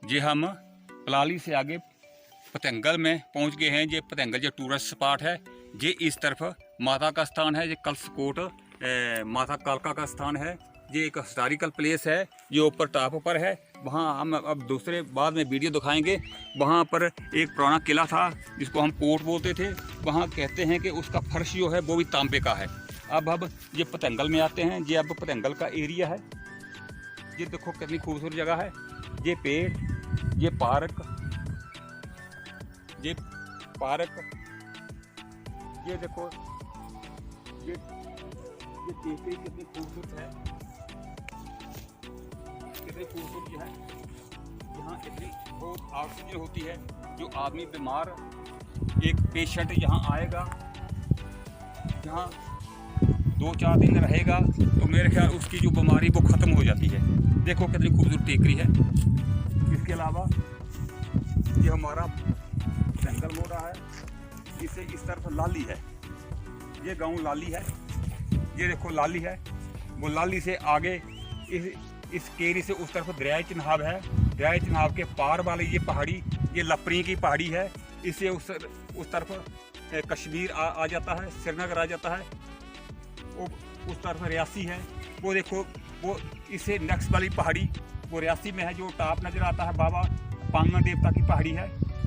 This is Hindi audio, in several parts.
जे हम पलाली से आगे पतंगल में पहुंच गए हैं। ये पतंगल जो टूरिस्ट स्पॉट है, ये इस तरफ माता का स्थान है। ये कलसकोट माता कालका का स्थान है। ये एक हिस्टोरिकल प्लेस है जो ऊपर टॉप पर है। वहाँ हम अब दूसरे बाद में वीडियो दिखाएंगे। वहाँ पर एक पुराना किला था जिसको हम कोट बोलते थे। वहाँ कहते हैं कि उसका फर्श जो है वो भी तांबे का है। अब ये पतंगल में आते हैं। ये अब पतंगल का एरिया है। ये देखो कितनी खूबसूरत जगह है। ये पेड़, ये पार्क, ये देखो ये टेकरी कितनी खूबसूरत है, कितनी खूबसूरत है। यहाँ इतनी बहुत ऑक्सीजन होती है। जो आदमी बीमार, एक पेशेंट यहाँ आएगा, यहाँ 2-4 दिन रहेगा तो मेरे ख्याल उसकी जो बीमारी वो ख़त्म हो जाती है। देखो कितनी खूबसूरत टेकरी है। इसके अलावा ये हमारा जंगल हो रहा है। इसे इस तरफ लाली है। ये गांव लाली है। ये देखो लाली है। वो लाली से आगे इस केरी से उस तरफ दरियाई चिनाब है। दरियाई चिनाब के पार वाली ये पहाड़ी, ये लपरी की पहाड़ी है। इससे उस तरफ कश्मीर आ जाता है, श्रीनगर आ जाता है। वो उस तरफ रियासी है। वो देखो वो इससे नेक्स्ट वाली पहाड़ी वो रियासी में है। जो टॉप नज़र आता है बाबा पांगन देवता की पहाड़ी है।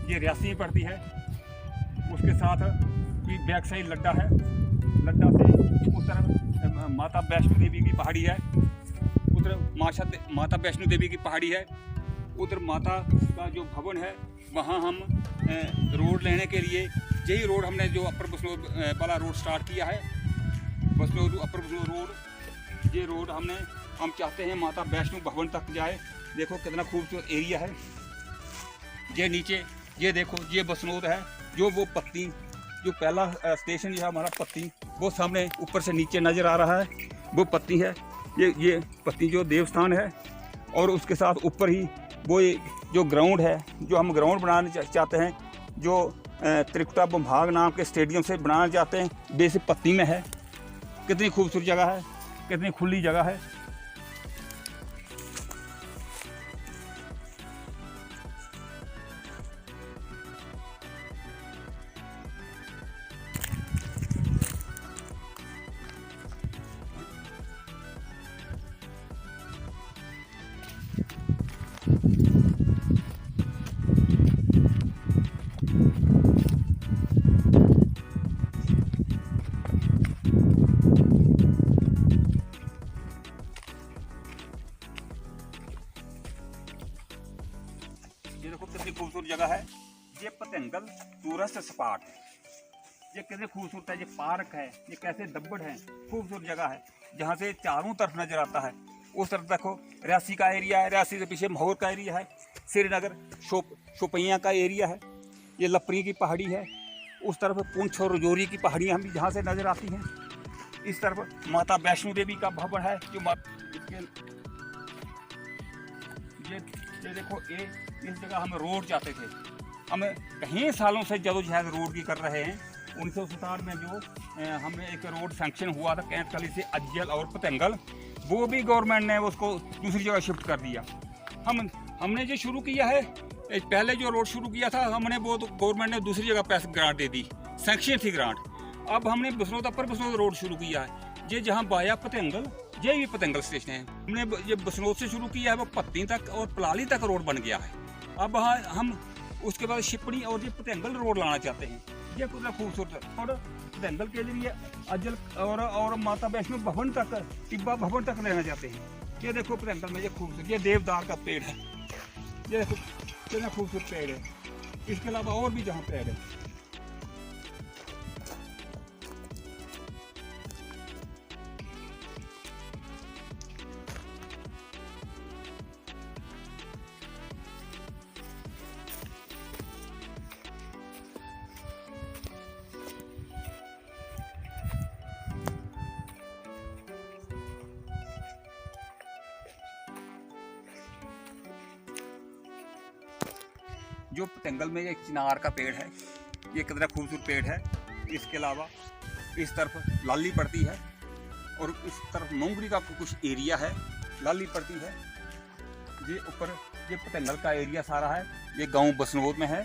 ये रियासी में पड़ती है। उसके साथ बैक साइड लड्डा है। लड्डा से उस तरफ माता वैष्णो देवी की पहाड़ी है। उधर माता वैष्णो देवी की पहाड़ी है। उधर माता का जो भवन है वहाँ हम रोड लेने के लिए, यही रोड हमने जो अपर बसनोद वाला रोड स्टार्ट किया है, बसनोद अपर बसनोद रोड। ये रोड हम चाहते हैं माता वैष्णो भवन तक जाए। देखो कितना खूबसूरत एरिया है। ये नीचे ये देखो ये बसनोद है। जो वो पत्ती जो पहला स्टेशन है हमारा पत्ती, वो सामने ऊपर से नीचे नज़र आ रहा है। वो पत्ती है। ये पत्ती जो देवस्थान है। और उसके साथ ऊपर ही वो जो ग्राउंड है, जो हम ग्राउंड बनाना चाहते हैं, जो त्रिकुटा विभाग नाम के स्टेडियम से बनाना चाहते हैं, बेसिक पत्ती में है। कितनी खूबसूरत जगह है, कितनी खुली जगह है। ये देखो कितनी खूबसूरत जगह है। ये पतंगल टूरिस्ट स्पॉट है। ये कितनी खूबसूरत है। ये पार्क है। ये कैसे दब्बड़ है, खूबसूरत जगह है जहाँ से चारों तरफ नजर आता है। उस तरफ देखो रियासी का एरिया है। रियासी से पीछे माहौर का एरिया है। श्रीनगर शोपियां का एरिया है। ये लपरी की पहाड़ी है। उस तरफ पुंछ और रजौरी की पहाड़ियाँ हम जहाँ से नजर आती हैं। इस तरफ माता वैष्णो देवी का भवन है। जो ये देखो इस जगह हम रोड जाते थे। हम कई सालों से जदोजहद रोड की कर रहे हैं। 1967 में जो हमें एक रोड सैंक्शन हुआ था कैंटकली से अज्जल और पतंगल, वो भी गवर्नमेंट ने उसको दूसरी जगह शिफ्ट कर दिया। हमने जो शुरू किया है, पहले जो रोड शुरू किया था हमने, वो तो गवर्नमेंट ने दूसरी जगह पैसे ग्रांट दे दी, सैंक्शन थी ग्रांट। अब हमने बसनोद अपर बसनोद रोड शुरू किया है। ये जहाँ बाया पतंगल, ये भी पतंगल स्टेशन है। हमने ये बसनोद से शुरू किया है, वो पत्ती तक और पलाली तक रोड बन गया है। अब वहाँ हम उसके बाद शिपड़ी और ये पतंगल रोड लाना चाहते हैं। ये कितना खूबसूरत है। और पतंगल के लिए अज्जल और माता वैष्णो भवन तक, टिब्बा भवन तक लेना चाहते हैं। ये देखो पतंगल में ये खूबसूरत, ये देवदार का पेड़ है। ये देखो कितना खूबसूरत पेड़ है। इसके अलावा और भी जहाँ पेड़ है। जो पतंगल में एक चिनार का पेड़ है, ये कितना खूबसूरत पेड़ है। इसके अलावा इस तरफ लाली पड़ती है और इस तरफ मोंगरी का कुछ एरिया है, लाली पड़ती है। ये ऊपर ये पतंगल का एरिया सारा है, ये गांव बसनोद में है।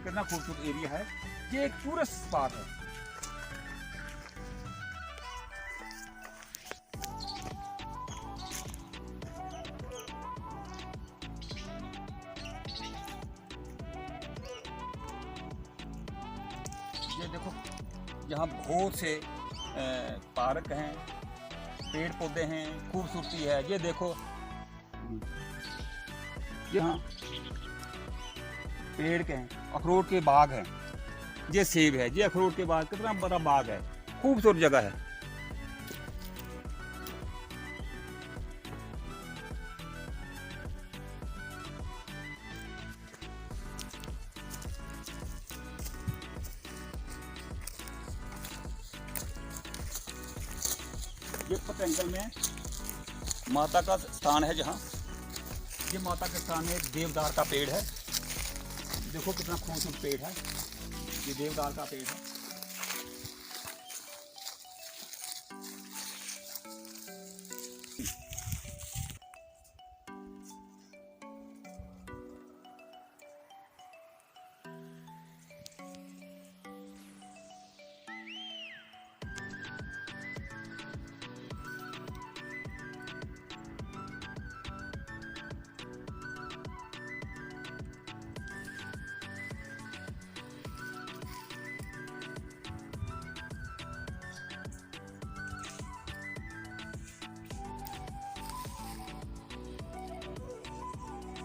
कितना खूबसूरत एरिया है, ये एक टूरिस्ट स्पॉट है। ये देखो यहाँ बहुत से पार्क हैं, पेड़ पौधे हैं, खूबसूरती है। ये देखो यहाँ पेड़ के हैं, अखरोट के बाग हैं, ये सेब है, ये अखरोट के बाग, कितना बड़ा बाग है, खूबसूरत जगह है। ये पतंगल में माता का स्थान है, जहाँ ये माता के स्थान में एक देवदार का पेड़ है। देखो कितना खूबसूरत पेड़ है, ये देवदार का पेड़ है।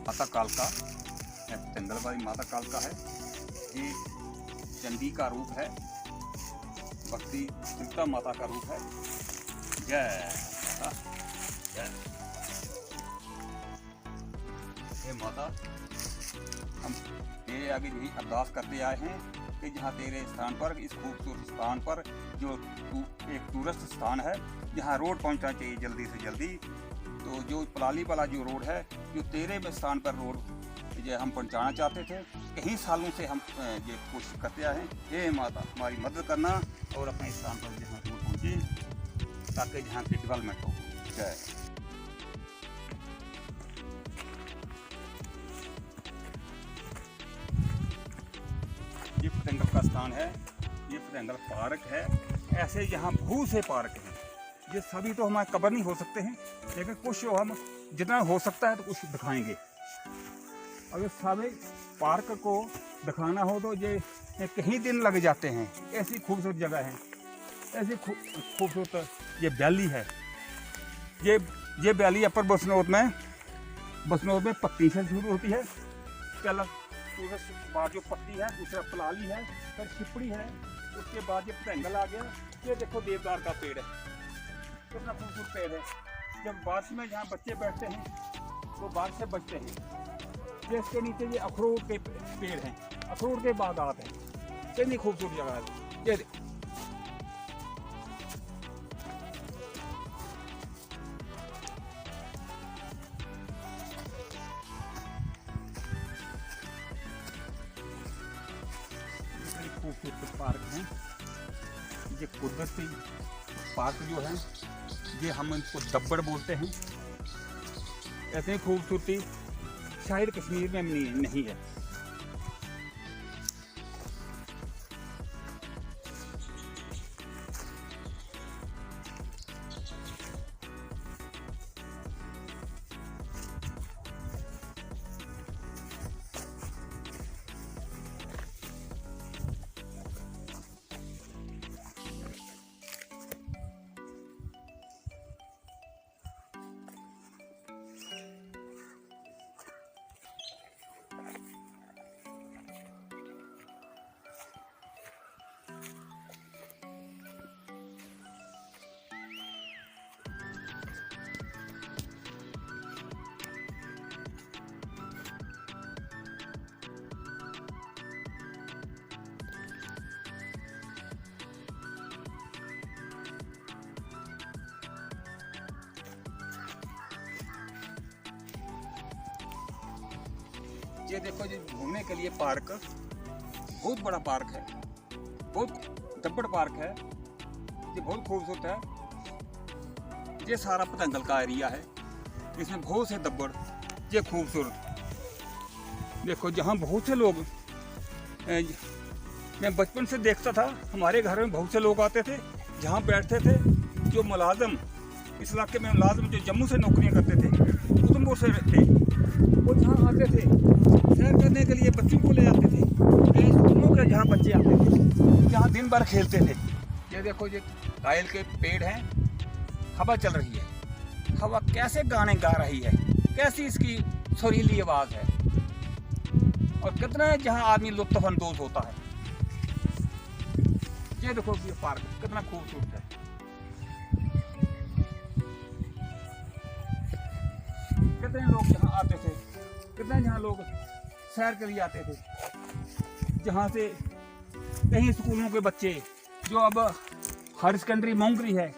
माता कालका है, पतंगल वाली माता कालका है। ये चंडी का रूप है, भक्ति दुर्गा माता का रूप है। जय माता जय। हे माता, हम तेरे आगे यही अरदास करते आए हैं कि जहाँ तेरे स्थान पर, इस खूबसूरत स्थान पर, जो एक टूरिस्ट स्थान है, जहाँ रोड पहुँचना चाहिए जल्दी से जल्दी, तो जो पलाली वाला जो रोड है, जो तेरे स्थान पर रोड जो हम पहुँचाना चाहते थे, कई सालों से हम ये कोशिश करते आए हैं। हे माता, हमारी मदद करना और अपने स्थान पर जहाँ रोड पहुँचे, ताकि जहाँ की डेवलपमेंट हो। जय। ये पतंगल का स्थान है, ये पतंगल पार्क है। ऐसे यहाँ बहुत से पार्क हैं, ये सभी तो हमारे कवर नहीं हो सकते हैं, लेकिन कुछ हम जितना हो सकता है तो कुछ दिखाएंगे। अगर सारे पार्क को दिखाना हो तो ये कहीं दिन लग जाते हैं। ऐसी खूबसूरत जगह है, ऐसी खूबसूरत ये वैली है। ये वैली अपर बसनोद में पत्ती से शुरू होती है। पहला बाद जो पत्ती है, दूसरा पलाली है, फिर छिपड़ी है, उसके बाद ये पतंगल आ गया। ये देखो देवदार का पेड़ है, कितना खूबसूरत पेड़ है। जब बारिश में यहाँ बच्चे बैठते हैं तो बारिश से बचते हैं। ये इसके नीचे ये अखरोट के पेड़ हैं, अखरोट के बागात हैं। कितनी खूबसूरत जगह है। ये खूबसूरत पार्क हैं। ये कुदरती पार्क जो है, ये हम इनको दब्बड़ बोलते हैं। ऐसे खूबसूरती शायद कश्मीर में नहीं है। ये देखो, ये घूमने के लिए पार्क, बहुत बड़ा पार्क है, बहुत दब्बड़ पार्क है। ये बहुत खूबसूरत है। ये सारा पतंगल का एरिया है, इसमें बहुत से दब्बड़ ये खूबसूरत देखो, जहाँ बहुत से लोग मैं बचपन से देखता था, हमारे घर में बहुत से लोग आते थे, जहाँ बैठते थे जो मुलाजम, इस इलाके में मुलाजम जो जम्मू से नौकरियाँ करते थे, उधमपुर से थे, वो जहाँ आते थे सैर करने के लिए बच्चों को ले आते थे। कई स्कूलों के जहाँ बच्चे आते थे, जहाँ दिन भर खेलते थे। ये देखो, ये कायल के पेड़ हैं, हवा चल रही है, हवा कैसे गाने गा रही है, कैसी इसकी सुरीली आवाज़ है, और कितना जहाँ आदमी लुत्फ अंदोज होता है। ये देखो ये पार्क कितना खूबसूरत है। कितने लोग यहाँ आते थे, कितने यहाँ लोग सैर के लिए आते थे, जहाँ से कहीं स्कूलों के बच्चे जो अब हायर सेकेंडरी मोंगरी है,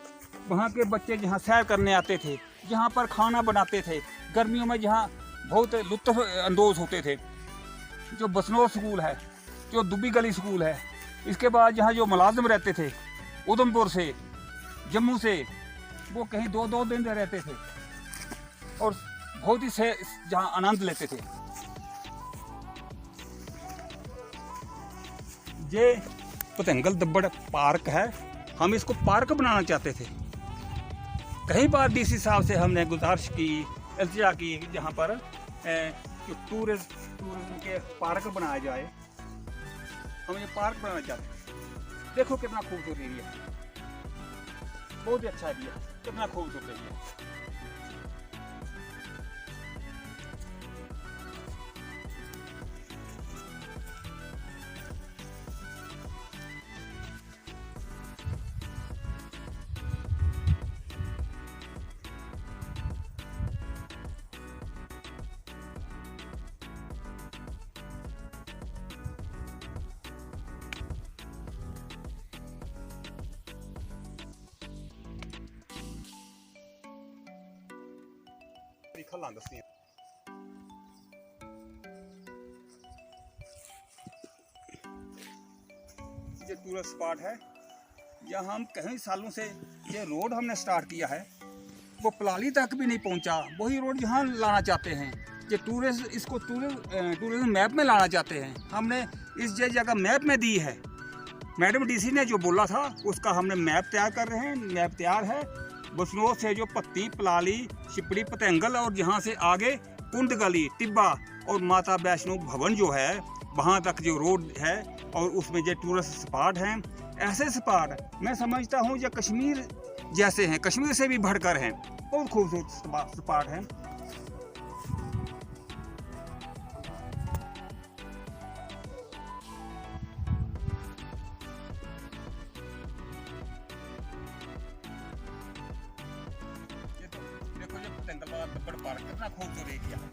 वहाँ के बच्चे जहाँ सैर करने आते थे, जहाँ पर खाना बनाते थे, गर्मियों में जहाँ बहुत लुत्फ अंदोज होते थे। जो बसनौर स्कूल है, जो दुबी गली स्कूल है, इसके बाद जहाँ जो मुलाजिम रहते थे उधमपुर से, जम्मू से, वो कहीं 2-2 दिन रहते थे और बहुत ही से जहाँ आनंद लेते थे। ये पतंगल दब्बड़ पार्क है, हम इसको पार्क बनाना चाहते थे। कई बार डीसी साहब से हमने गुजारिश की, इल्तिजा की, जहाँ पर टूरिज्म के पार्क बनाया जाए। हम ये पार्क बनाना चाहते हैं। देखो कितना खूबसूरत एरिया है, बहुत ही अच्छा एरिया, कितना खूबसूरत एरिया। खलां दस्सी ये टूरिस्ट स्पॉट है। यहाँ हम कई सालों से ये रोड हमने स्टार्ट किया है, वो पलाली तक भी नहीं पहुँचा। वही रोड यहाँ लाना चाहते हैं, ये टूरिस्ट इसको टूरिज्म मैप में लाना चाहते हैं। हमने इस जगह मैप में दी है, मैडम डीसी ने जो बोला था उसका हमने मैप तैयार कर रहे हैं। मैप तैयार है, बसनौर से जो पत्ती, पलाली, शिपड़ी, पतंगल और यहाँ से आगे कुंड गली, टिब्बा और माता वैष्णो भवन जो है, वहाँ तक जो रोड है, और उसमें जो टूरिस्ट स्पॉट हैं, ऐसे स्पॉट मैं समझता हूँ जो कश्मीर जैसे हैं, कश्मीर से भी बढ़कर हैं। बहुत खूबसूरत स्पॉट हैं। पार्क कितना खूबसूरत एरिया है,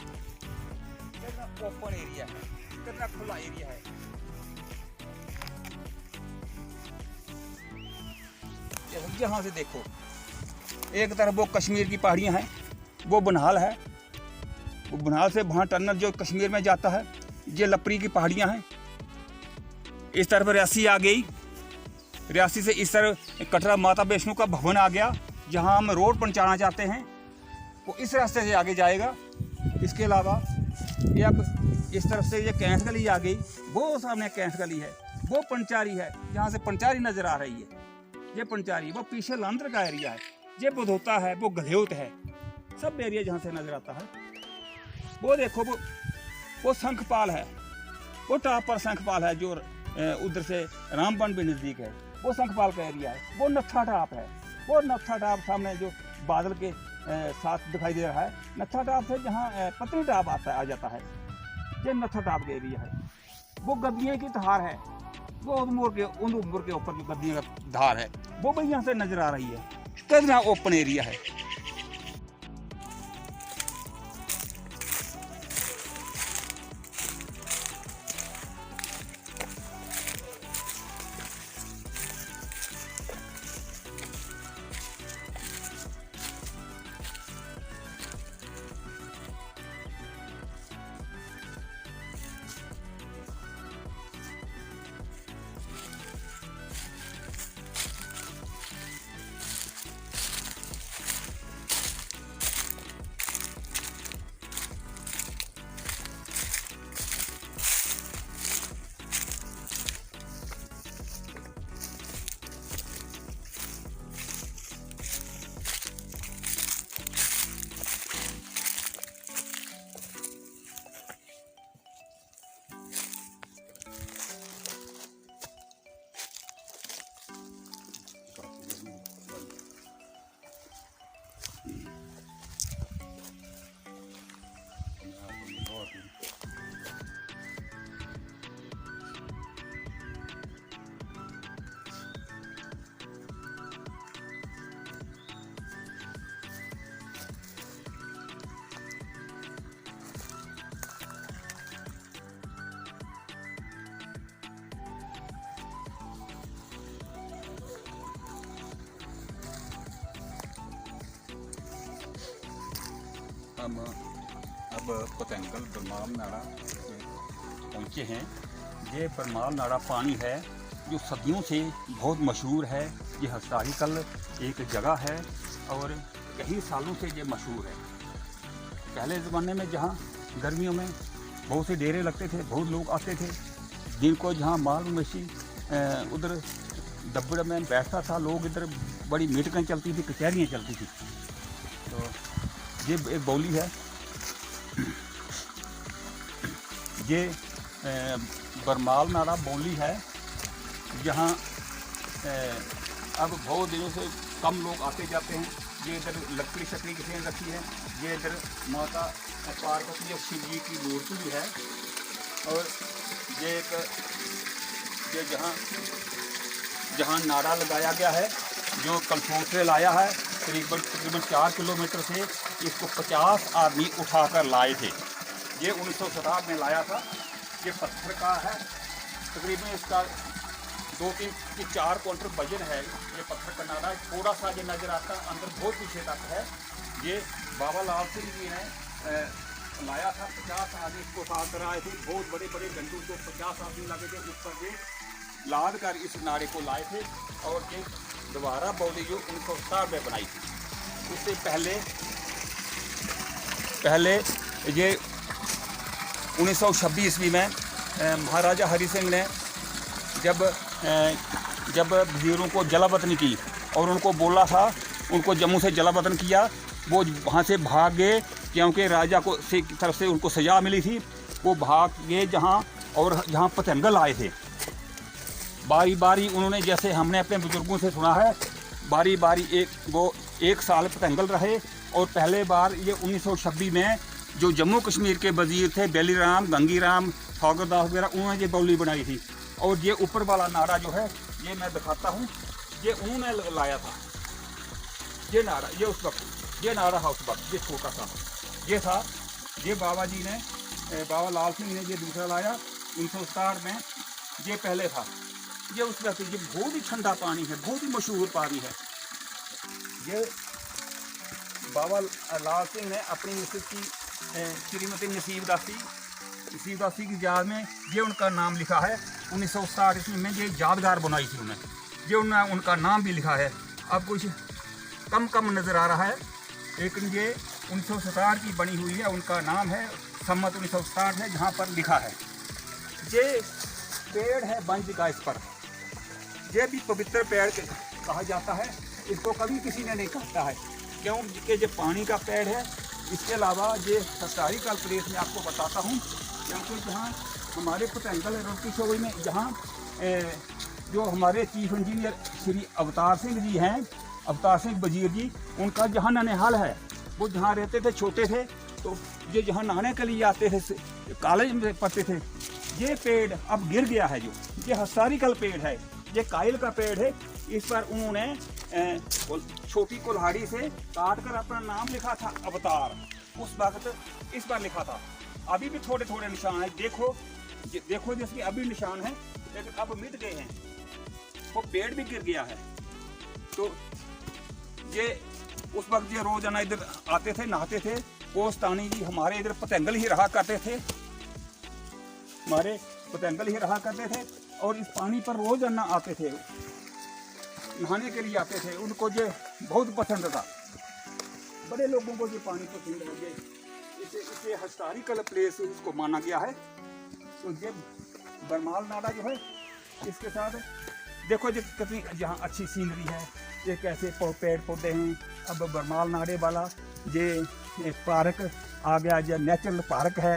कितना ओपन एरिया है, कितना खुला एरिया है। यहाँ से देखो, एक तरफ वो कश्मीर की पहाड़ियाँ हैं, वो बनहाल है, वो बनहाल से वहाँ टनल जो कश्मीर में जाता है, ये लपरी की पहाड़ियाँ हैं। इस तरफ रियासी आ गई, रियासी से इस तरफ कटरा माता वैष्णो का भवन आ गया, जहाँ हम रोड पहुँचाना चाहते हैं, वो इस रास्ते से आगे जाएगा। इसके अलावा ये अब इस तरफ से ये कैंठ गली आ गई, वो सामने कैंठ गली है, वो पंचारी है, जहाँ से पंचारी नज़र आ रही है। ये पंचारी, वो पीछे लांदर का एरिया है, ये बधोता है, वो गधेउत है, सब एरिया जहाँ से नज़र आता है। वो देखो, वो शंखपाल है, वो टॉप पर शंखपाल है, जो उधर से रामबन भी नज़दीक है, वो शंखपाल का एरिया है। वो नत्था टॉप है, वो नत्था टॉप सामने जो बादल के साथ दिखाई दे रहा है। नत्था टॉप से जहाँ पतनी टॉप आ जाता है, ये नत्था टॉप का एरिया है। वो गद्दिए की धार है, वो उधमपुर के ऊपर जो गद्दिए का धार है, वो भी यहाँ से नजर आ रही है। कितना ओपन एरिया है। हम अब पतंगल बरमाल नाड़ा पहुँचे हैं। ये बरमाल नाड़ा पानी है जो सदियों से बहुत मशहूर है। ये हिस्टोरिकल एक जगह है और कई सालों से ये मशहूर है। पहले ज़माने में जहाँ गर्मियों में बहुत से डेरे लगते थे, बहुत लोग आते थे, जिनको जहाँ माल मवेशी उधर दब्बड़ में बैठता था, लोग इधर बड़ी मीटिंगें चलती थी, कचहरियाँ चलती थी। तो ये एक बोली है, ये बरमाल नाड़ा बोली है, जहाँ अब बहुत दिनों से कम लोग आते जाते हैं। ये इधर लकड़ी शकड़ी किसी ने रखी है। ये इधर माता पार्वती और शिव जी की मूर्ति भी है। और ये एक ये जहाँ नारा लगाया गया है, जो कलसों से लाया है, तकरीबन 4 किलोमीटर से इसको 50 आदमी उठाकर लाए थे। ये 1960 में लाया था। ये पत्थर का है, तकरीबन इसका 2-3-4 क्विंटल वजन है। ये पत्थर का नारा थोड़ा सा ये नज़र आता है, अंदर बहुत पीछे तक है। ये बाबा लाल सिंह जी ने लाया था। 50 आदमी इसको साथ कर आए थे। बहुत बड़े बड़े डंडों को 50 आदमी लगे थे, उस पर ये लाद कर इस नारे को लाए थे। और ये दोबारा बॉडी जो 1960 में बनाई थी। उससे पहले ये 1926 ईस्वी में महाराजा हरि सिंह ने जब वजीरों को जलावतन की और उनको बोला था, उनको जम्मू से जलावतन किया, वो वहाँ से भाग गए क्योंकि राजा को से तरफ से उनको सज़ा मिली थी। वो भाग गए जहाँ पतंगल आए थे। बारी बारी उन्होंने, जैसे हमने अपने बुजुर्गों से सुना है, बारी बारी एक साल पतंगल रहे। और पहले बार ये 1926 में जो जम्मू कश्मीर के वजीर थे, बेलीराम, गंगीराम, फौगरदास वगैरह, उन्होंने ये बोली बनाई थी। और ये ऊपर वाला नारा जो है, ये मैं दिखाता हूँ, ये उन्होंने लाया था। ये नारा, ये उस वक्त ये नारा था उस वक्त, ये छोटा सा ये था। ये बाबा जी ने, बाबा लाल सिंह ने ये दूसरा लाया 1960 में। ये पहले था। ये उस वक्त, ये बहुत ही ठंडा पानी है, बहुत ही मशहूर पानी है। ये बाबा लाल सिंह ने अपनी मिसेज की श्रीमती नसीब दासी की याद में ये उनका नाम लिखा है। 1960 ईस्वी में ये यादगार बनाई थी उन्हें। ये उनका नाम भी लिखा है। अब कुछ कम नज़र आ रहा है, लेकिन ये 1960 की बनी हुई है। उनका नाम है, सम्मत 1960 है, जहाँ पर लिखा है। ये पेड़ है बंज का, इस पर ये भी पवित्र पेड़ कहा जाता है। इसको कभी किसी ने नहीं काटा है, क्योंकि ये पानी का पेड़ है। इसके अलावा ये हिस्टोरिकल प्लेस में आपको बताता हूँ, क्योंकि जहाँ हमारे पतंगल रोटी शोरी में, जहाँ जो हमारे चीफ इंजीनियर श्री अवतार सिंह जी हैं, अवतार सिंह वजीर जी, उनका जहाँ ननिहाल है, वो जहाँ रहते थे, छोटे थे, तो ये जहाँ नहाने के लिए आते थे, कॉलेज में पढ़ते थे, ये पेड़ अब गिर गया है। जो ये हिस्टोरिकल पेड़ है, ये कायल का पेड़ है। इस पर उन्होंने छोटी कुल्हाड़ी से काट कर अपना नाम लिखा था, अवतार। उस वक्त इस पर लिखा था। अभी भी थोड़े थोड़े निशान हैं, देखो जैसे अभी निशान है, लेकिन अब मिट गए हैं। वो पेड़ भी गिर गया है। तो ये उस वक्त ये रोजाना इधर आते थे, नहाते थे। कोस्तानी जी हमारे इधर पतंगल ही रहा करते थे, और इस पानी पर रोजाना आते थे, नहाने के लिए आते थे। उनको ये बहुत पसंद था, बड़े लोगों को ये पानी पसंद है। इसे हिस्टोरिकल प्लेस इसको माना गया है। तो ये बरमाल नाड़ा जो है, इसके साथ देखो जी कितनी यहाँ अच्छी सीनरी है, ये कैसे पेड़ पौधे हैं। अब बरमाल नाड़े वाला ये पार्क आ गया, ये नेचुरल पार्क है।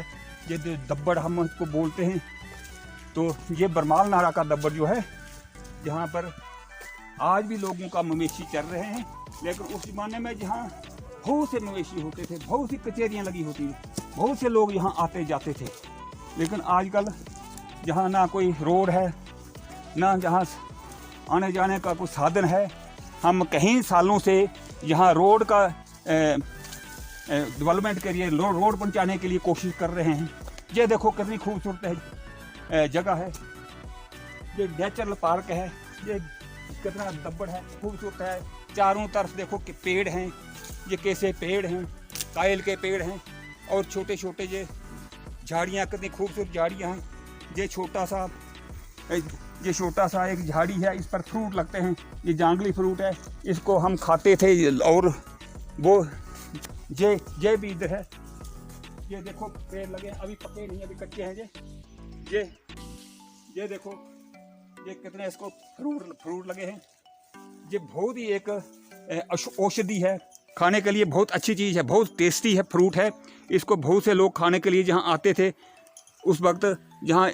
ये जो दब्बड़ हम इसको बोलते हैं, तो ये बरमाल नाड़ा का दब्बड़ जो है, जहाँ पर आज भी लोगों का मवेशी चल रहे हैं। लेकिन उस ज़माने में जहाँ बहुत से मवेशी होते थे, बहुत सी कचहरियाँ लगी होती थी, बहुत से लोग यहाँ आते जाते थे। लेकिन आजकल जहाँ ना कोई रोड है, ना जहाँ आने जाने का कोई साधन है, हम कई सालों से यहाँ रोड का डेवलपमेंट के लिए, रोड पहुँचाने के लिए कोशिश कर रहे हैं। ये देखो कितनी खूबसूरत जगह है, ये नेचुरल पार्क है। ये कितना दब्बड़ है, खूबसूरत है। चारों तरफ देखो कि पेड़ हैं, ये कैसे पेड़ हैं, कायल के पेड़ हैं और छोटे छोटे ये झाड़ियाँ, कितनी खूबसूरत झाड़ियाँ हैं। ये छोटा सा एक झाड़ी है, इस पर फ्रूट लगते हैं। ये जांगली फ्रूट है, इसको हम खाते थे। और वो ये भी इधर है। ये देखो पेड़ लगे हैं, अभी पके नहीं, अभी कच्चे हैं। ये देखो ये कितने इसको फ्रूट लगे हैं। ये बहुत ही एक औषधि है, खाने के लिए बहुत अच्छी चीज़ है, बहुत टेस्टी है फ्रूट है। इसको बहुत से लोग खाने के लिए जहाँ आते थे उस वक्त, जहाँ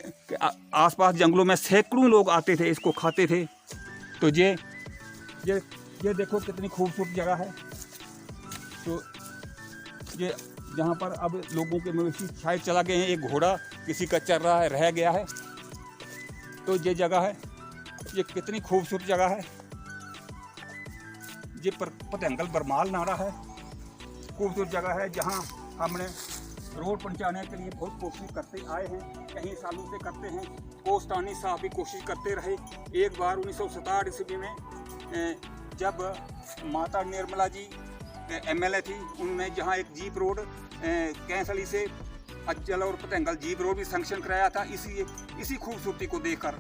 आसपास जंगलों में सैकड़ों लोग आते थे, इसको खाते थे। तो ये देखो कितनी खूबसूरत जगह है। तो ये जहाँ पर अब लोगों के मवेशी शायद चला गए हैं, एक घोड़ा किसी का चल रहा है, रह गया है। तो ये जगह है, ये कितनी खूबसूरत जगह है। ये पतंगल बरमाल नाड़ा है, खूबसूरत जगह है जहाँ हमने रोड पहुँचाने के लिए बहुत कोशिश करते आए हैं, कई सालों से करते हैं। कोस्तानी साहब भी कोशिश करते रहे। एक बार 1967 ईस्वी में जब माता निर्मला जी MLA थी, उन्होंने जहाँ एक जीप रोड कैंसली से अज्जल और पतंगल जीप रोड भी सैंक्शन कराया था, इसी खूबसूरती को देखकर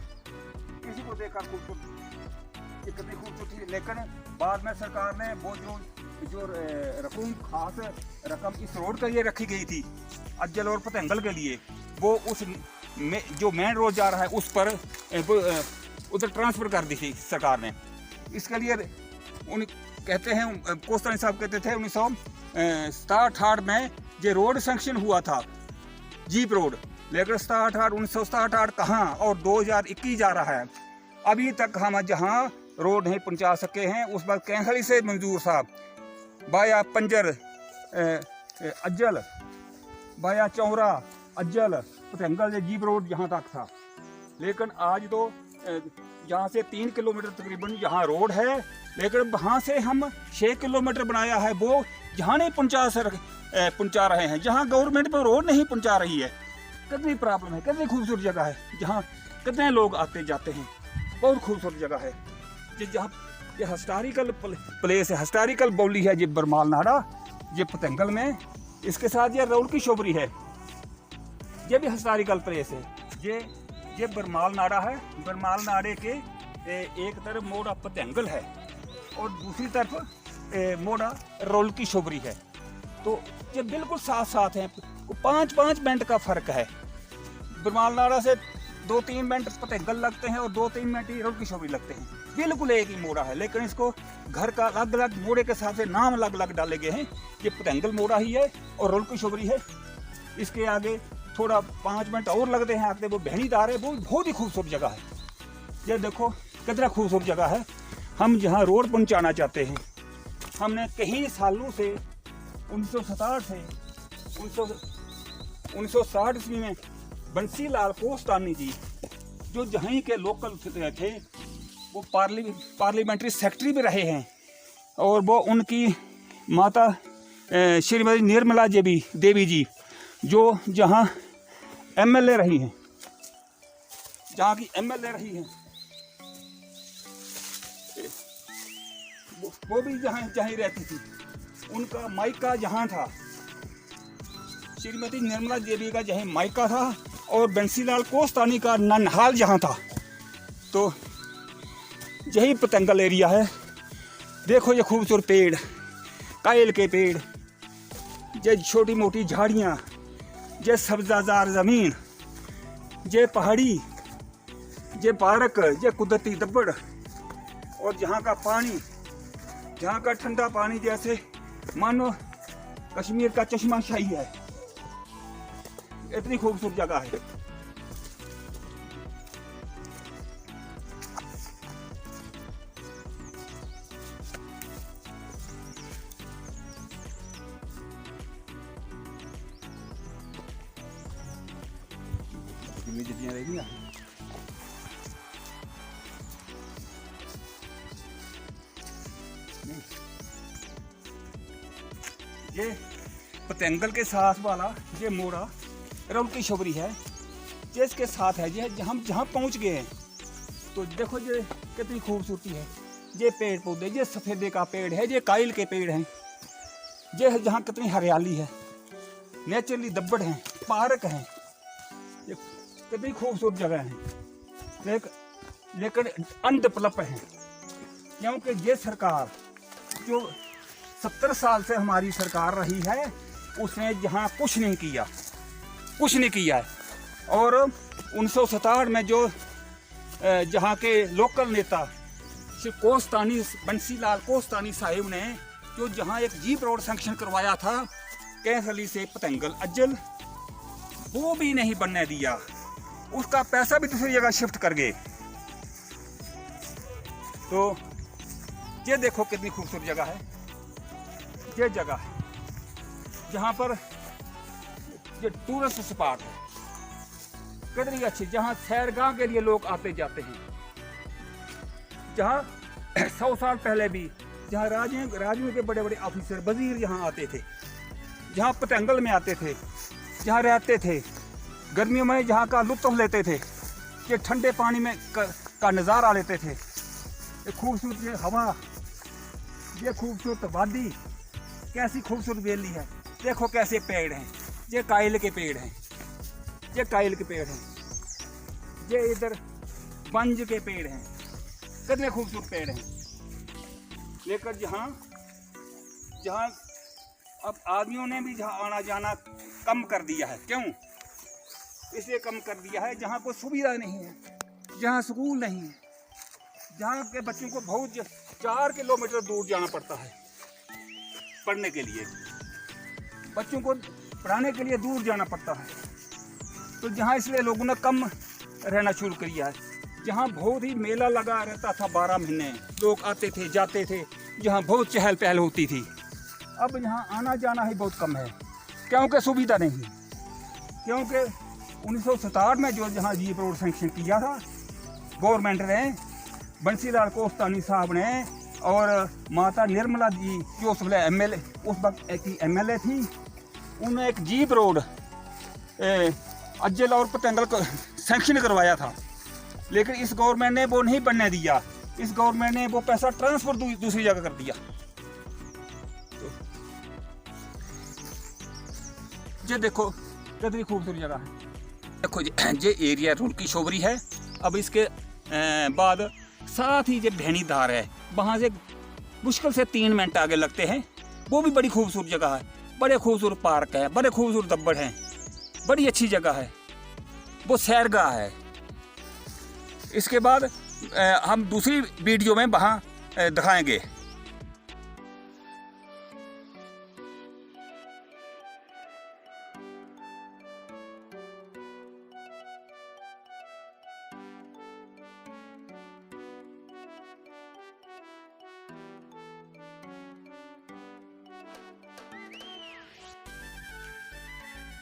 खूबसूरती कितनी खूबसूरती। लेकिन बाद में सरकार ने वो जो रकम, खास रकम इस रोड के लिए रखी गई थी अज्जल और पतंगल के लिए, वो उस जो मेन रोड जा रहा है उस पर उधर ट्रांसफ़र कर दी थी सरकार ने। इसके लिए उन कहते हैं, कोस्तानी साहब कहते थे 1967 में ये रोड सैंक्शन हुआ था, जीप रोड। लेकिन 1967 कहाँ, और 2021 जा रहा है, अभी तक हम जहाँ रोड नहीं पहुँचा सके हैं। उस वक्त कैंसली से मंजूर साहब बाया पंजर अज्जल, बाया चौरा अज्जल पतंगल जीप रोड यहाँ तक था। लेकिन आज तो यहाँ से 3 किलोमीटर तकरीबन यहाँ रोड है, लेकिन वहाँ से हम 6 किलोमीटर बनाया है, वो यहाँ नहीं पहुँचा रहे हैं, जहाँ गवर्नमेंट पर रोड नहीं पहुँचा रही है। कितनी प्रॉब्लम है, कितनी खूबसूरत जगह है, जहाँ कितने लोग आते जाते हैं, बहुत खूबसूरत जगह है। जहाँ ये हिस्टोरिकल प्लेस है, हिस्टोरिकल बोली है ये बरमाल नाड़ा, ये पतंगल में। इसके साथ ये रौल की शोबरी है, ये भी हिस्टोरिकल प्लेस है। ये बरमाल नाड़ा है। बरमाल नाड़े के एक तरफ मोड़ा पतंगल है और दूसरी तरफ मोड़ा रौल की शोबरी है। तो ये बिल्कुल साथ साथ हैं, 5-5 मिनट का फ़र्क है। बरमाल नाड़ा से 2-3 मिनट पतंगल लगते हैं और 2-3 मिनट ही रौल की शोबरी लगते हैं। बिल्कुल एक ही मोड़ा है, लेकिन इसको घर का अलग अलग मोड़े के हिसाब से नाम अलग अलग डाले गए हैं। ये पतंगल मोड़ा ही है और रौल की शोबरी है। इसके आगे थोड़ा 5 मिनट और लगते हैं, आगे वो बहनीदार है, वो बहुत ही खूबसूरत जगह है। ये देखो कितना खूबसूरत जगह है। हम जहाँ रोड पहुँचाना चाहते हैं, हमने कई सालों से 1967 से 1960 ईस्वी में बंसी लाल कोस्तानी जी, जो जहीं के लोकल थे, वो पार्लियामेंट्री सेक्रेटरी भी रहे हैं, और वो उनकी माता श्रीमती निर्मला देवी जी, जो जहाँ MLA रही हैं, जहाँ की MLA रही हैं, वो भी जहाँ रहती थी। उनका मायका जहाँ था, श्रीमती निर्मला देवी का जहाँ मायका था, और बंसीलाल कोस्तानी का ननहाल जहाँ था। तो यही पतंगल एरिया है। देखो ये खूबसूरत पेड़, कायल के पेड़, ये छोटी मोटी झाड़ियाँ, ये सब्जाजार ज़मीन, ये पहाड़ी, ये पार्क, ये कुदरती दब्बड़, और यहाँ का पानी, यहाँ का ठंडा पानी जैसे मानो कश्मीर का चश्मा शाही है। इतनी खूबसूरत जगह है। जितनी रहेगी ना, ये पतंगल के साथ वाला ये मोड़ा रौल की शोबरी है, जिसके साथ है ये हम जहाँ पहुँच गए हैं। तो देखो ये कितनी खूबसूरती है। ये पेड़ पौधे, ये सफ़ेदे का पेड़ है, ये कायल के पेड़ हैं, ये है जहाँ कितनी हरियाली है, नेचुरली दब्बड़ हैं, पार्क हैं, ये कितनी खूबसूरत जगह है, लेकिन अनडेवलप है। क्योंकि ये सरकार जो 70 साल से हमारी सरकार रही है, उसने यहाँ कुछ नहीं किया है। और 1967 में जो जहाँ के लोकल नेता श्री कोस्तानी, बंसीलाल कोस्तानी साहिब ने जो जहाँ एक जीप रोड सैंक्शन करवाया था कैसली से पतंगल अज्जल, वो भी नहीं बनने दिया, उसका पैसा भी दूसरी जगह शिफ्ट कर गए। तो ये देखो कितनी खूबसूरत जगह है। ये जगह है जहाँ पर ये टूरिस्ट स्पॉट है, कितनी अच्छी, जहाँ सैरगाह के लिए लोग आते जाते हैं, जहाँ 100 साल पहले भी जहाँ राजियों के बड़े बड़े ऑफिसर वजीर यहाँ आते थे, जहाँ पतंगल में आते थे, जहाँ रहते थे, गर्मियों में जहाँ का लुत्फ लेते थे, ये ठंडे पानी में का नज़ारा लेते थे, ये खूबसूरत ये हवा, ये खूबसूरत वादी, कैसी खूबसूरत वैली है। देखो कैसे पेड़ हैं, ये कायल के पेड़ हैं, ये कायल के पेड़ हैं, ये इधर बंज के पेड़ हैं, कितने खूबसूरत पेड़ हैं। लेकर जहाँ अब आदमियों ने भी जहाँ आना जाना कम कर दिया है। क्यों इसलिए कम कर दिया है? जहाँ कोई सुविधा नहीं है, जहाँ स्कूल नहीं है, जहाँ के बच्चों को बहुत 4 किलोमीटर दूर जाना पड़ता है पढ़ने के लिए, बच्चों को पढ़ाने के लिए दूर जाना पड़ता है। तो जहाँ इसलिए लोगों ने कम रहना शुरू किया है। जहाँ बहुत ही मेला लगा रहता था, 12 महीने लोग आते थे जाते थे, जहाँ बहुत चहल पहल होती थी, अब यहाँ आना जाना ही बहुत कम है, क्योंकि सुविधा नहीं। क्योंकि 1967 में जो जहाँ जीप रोड सैंक्शन किया था गवर्नमेंट ने, बंसीलाल कोस्तानी साहब ने, और माता निर्मला जी जो उस एमएलए, उस वक्त की एमएलए थी, उन्होंने एक जीप रोड अज्जल और पतंगल को सैंक्शन करवाया था। लेकिन इस गवर्नमेंट ने वो नहीं बनने दिया, इस गवर्नमेंट ने वो पैसा ट्रांसफर दूसरी जगह कर दिया। तो ये देखो कितनी खूबसूरत जगह है। देखो ये एरिया रुड़की शोबरी है। अब इसके बाद साथ ही ये भेनीधार है, वहाँ से मुश्किल से 3 मिनट आगे लगते हैं। वो भी बड़ी खूबसूरत जगह है, बड़े खूबसूरत पार्क है, बड़े खूबसूरत दब्बड़ हैं, बड़ी अच्छी जगह है, वो सैरगाह है। इसके बाद हम दूसरी वीडियो में वहाँ दिखाएंगे।